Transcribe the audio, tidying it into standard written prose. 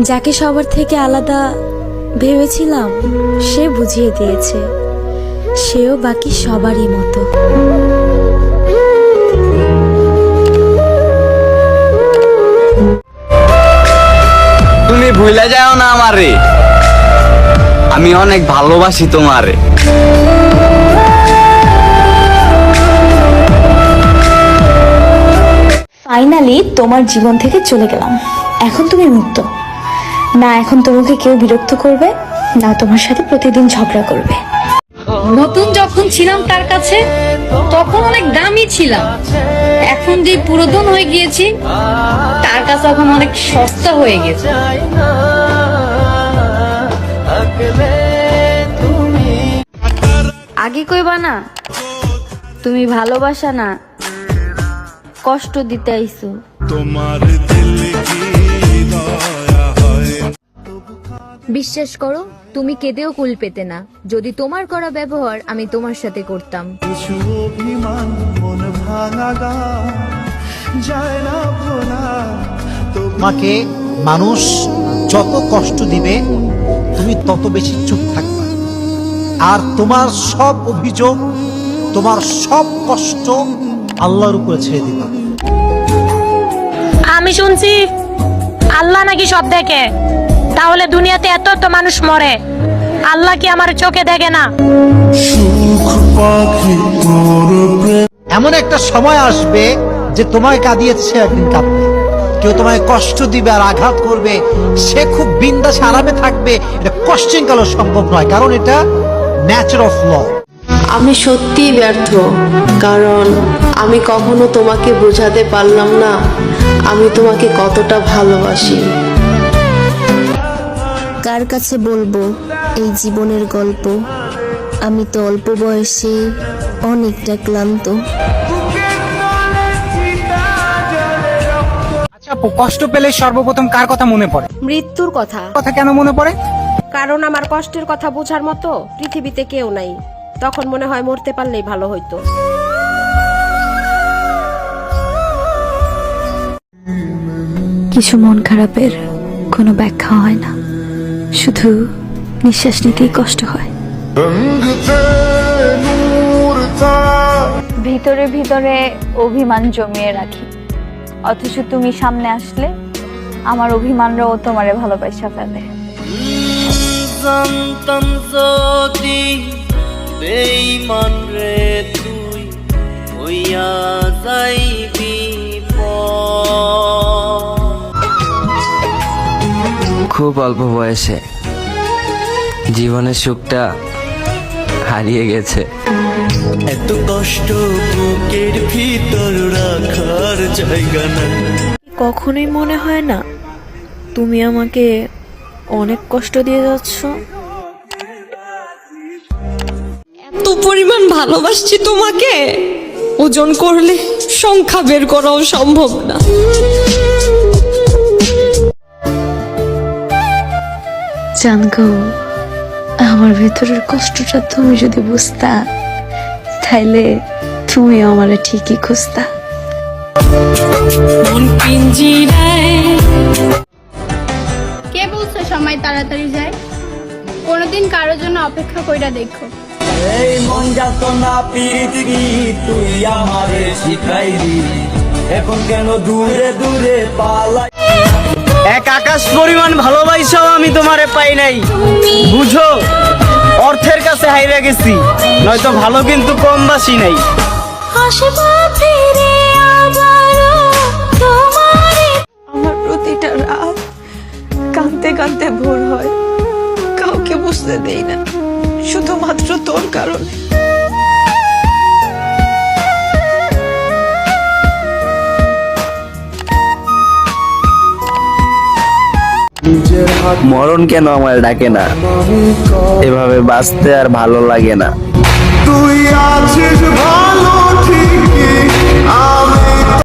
যাকে সবার থেকে আলাদা ভেবেছিলাম সে বুঝিয়ে দিয়েছে সেও বাকি সবারই মতো। তুমি ভুলে যাও না আমারে, আমি অনেক ভালোবাসি তোমারে। ফাইনালি তোমার জীবন থেকে চলে গেলাম, এখন তুমি মুক্ত। না এখন তোমাকে কেউ বিরক্ত করবে না তোমার সাথে প্রতিদিন ঝগড়া করবে। নতুন যখন ছিলাম তার কাছে তখন অনেক দামি ছিলাম, এখন যে পুরাতন হয়ে গিয়েছি তার কাছে এখন অনেক সস্তা হয়ে গেছে। আগে কইবা না তুমি ভালোবাসা না কষ্ট দিতে আইছো। বিশ্বাস করো তুমি কেঁদেও কুল পেতে না যদি তোমার করা ব্যবহার আমি তোমার সাথে করতাম। তোমাকে মানুষ যত কষ্ট দিবে তুমি তত বেশি চুপ থাকবে, আর তোমার সব অভিযোগ তোমার সব কষ্ট আল্লাহর উপরে ছেড়ে দিবা। আমি শুনছি আল্লাহ নাকি সব দেখে, তাহলে দুনিয়াতে এত এত মানুষ মরে, আল্লাহ কি আমার চোখে দেখে না? এমন একটা সময় আসবে যে তোমায় কাঁদিয়েছে একদিন কাঁদবে, কেউ তোমায় কষ্ট দিবে আর আঘাত করবে, সে খুব বিন্দাসে আরামে থাকবে, এটা কোশ্চেন কালো সম্ভব নয়, কারণ এটা ন্যাচার অফ ল। আমি সত্যিই ব্যর্থ, কারণ আমি কখনো তোমাকে বোঝাতে পারলাম না আমি তোমাকে কতটা ভালোবাসি। কার কাছে বলবো এই জীবনের গল্প, আমি তো অল্প বয়সে অনেকটা ক্লান্ত। আচ্ছা আপু, কষ্ট পেলে সর্বপ্রথম কার কথা মনে পড়ে? মৃত্যুর কথা। কথা কেন মনে পড়ে? কারণ আমার কষ্টের কথা বোঝার মতো পৃথিবীতে কেউ নাই, তখন মনে হয় মরতে পারলেই ভালো হইতো। কিছু মন খারাপের কোনো ব্যাখ্যা হয় না, শুধু নিঃশ্বাস নিতেই কষ্ট হয়। ভিতরে ভিতরে অভিমান জমিয়ে রাখি, অথচ তুমি সামনে আসলে আমার অভিমানরাও তোমারে ভালোবাসা ফেলে। জানতাম যদি বেঈমান রে তুই হইয়া যাইবি খুব অল্প বয়সে জীবনের সুখটা হারিয়ে গেছে। এত কষ্ট বুকের ভিতর রাখার জায়গা না। কখনোই মনে হয় না তুমি আমাকে অনেক কষ্ট দিয়ে যাচ্ছ? এত পরিমাণ ভালোবাসছি তোমাকে, ওজন করলে সংখ্যা বের করাও সম্ভব না। জানগো, আমার ভেতরের কষ্টটা তুমি যদি বুঝতা তাইলে তুমি আমারে ঠিকই খুঁজতা। কে বলছে সময় তাড়াতাড়ি যায়? কোনোদিন কারোর জন্য অপেক্ষা কইরা দেখো। এই মন যাত না পিরিতি তুই আমারে শিখাইলি, এখন কেন দূরে দূরে পালাই। এক আকাশ পরিমাণ ভালোবাসাও আমি তোমারে পাই নাই, বুঝো অর্থের কাছে হাইরা গেছি, নয়তো ভালো কিন্তু কম বাসি নাই। আমার প্রতিটা রাত কাঁদতে কাঁদতে ভোর হয়, কাউকে বুঝতে দেই না, শুধুমাত্র তোর কারণে। মরণ কেন আমার ডাকে না, এভাবে বাঁচতে আর ভালো লাগে না। তুই আছিস ভালো ঠিকই।